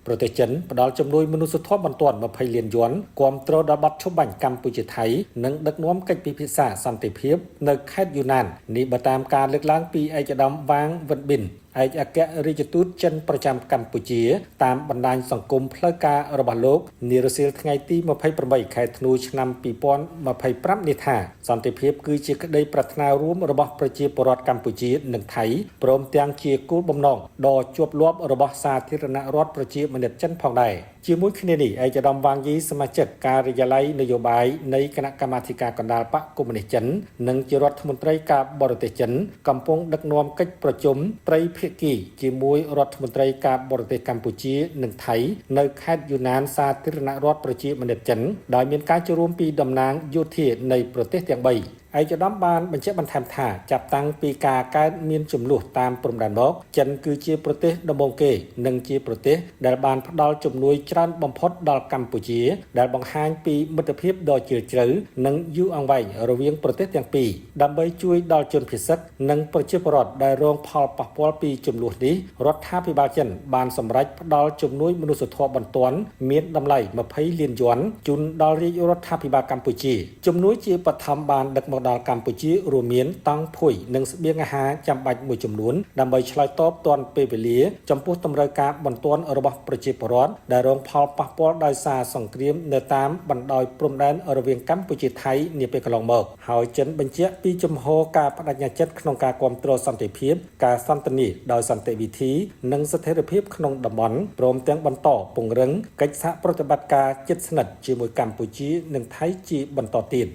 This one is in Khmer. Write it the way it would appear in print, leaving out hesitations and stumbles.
ប្រទេសចិនផ្ដល់ជំនួយមនុស្សធម៌បន្ទាន់20លានយួនគាំទ្រដល់បាត់ឈប់បាញ់កម្ពុជាថៃនិងដឹកនាំកិច្ចពិភាក្សាសន្តិភាពនៅខេត្តយូណាននេះបើតាមការលើកឡើងពីឯកឧត្តមវ៉ាងវិនប៊ិនឯកអគ្គរដ្ឋទូតចិនប្រចាំកម្ពុជាតាមបណ្ដាញសង្គមផ្លូវការរបស់លោកនារសៀលថ្ងៃទី28ខែធ្នូឆ្នាំ2025នេះថាសន្តិភាពគឺជាក្តីប្រាថ្នារួមរបស់ប្រជាពលរដ្ឋកម្ពុជានិងថៃព្រមទាំងជាគោលបំណងដ៏ជាប់លាប់របស់សាធារណរដ្ឋប្រជាមានិតចិនផងដែរជាមួយគ្នានេះឯកឧត្តមវ៉ាងយីសមាជិកការិយាល័យនយោបាយនៃគណៈកម្មាធិការកណ្ដាលបកកុម្មុយនីសចិននិងជារដ្ឋមន្ត្រីការបរទេសចិនកំពុងដឹកនាំកិច្ចប្រជុំត្រីភាគីជាមួយរដ្ឋមន្ត្រីការបរទេសកម្ពុជានិងថៃនៅខេត្តយូណានសាធារណរដ្ឋប្រជាមានិតចិនដោយមានការចូលរួមពីតំណាងយោធានៃប្រទេសទាំង3ឯកឧត្តមបានបញ្ជាក់បន្ថែមថាចាប់តាំងពីការកើតមានចំនួនតាមព្រំដែនមកចិនគឺជាប្រទេសដំបូងគេនិងជាប្រទេសដែលបានផ្ដល់ជំនួយច្រើនបំផុតដល់កម្ពុជាដែលបង្ហាញពីមិត្តភាពដ៏ជ្រាលជ្រៅនិងយូរអង្វែងរវាងប្រទេសទាំងពីរដើម្បីជួយដល់ជនភៀសកនិងប្រជាពលរដ្ឋដែលរងផលប៉ះពាល់ពីចំនួននេះរដ្ឋាភិបាលចិនបានសម្រេចផ្ដល់ជំនួយមនុស្សធម៌បន្ទាន់មានតម្លៃ20លានយួនជូនដល់រាជរដ្ឋាភិបាលកម្ពុជាជំនួយជាបឋមបានដឹកមកដល់កម្ពុជារួមមានតង់ភួយនិងស្បៀងអាហារចាំបាច់មួយចំនួនដើម្បីឆ្លើយតបទាន់ពេលវេលាចំពោះតម្រូវការបន្ទាន់របស់ប្រជាពលរដ្ឋដែលរងផលប៉ះពាល់ដោយសារសង្គ្រាមនៅតាមបណ្ដោយព្រំដែនរវាងកម្ពុជាថៃនាពេលកន្លងមកហើយចិនបញ្ជាក់ពីជំហរការបដិញ្ញាចិត្តក្នុងការគាំទ្រសន្តិភាពការសន្ទនាដោយសន្តិវិធីនិងស្ថិរភាពក្នុងតំបន់ព្រមទាំងបន្តពង្រឹងកិច្ចសហប្រតិបត្តិការជិតស្និទ្ធជាមួយកម្ពុជានិងថៃជាបន្តទៀត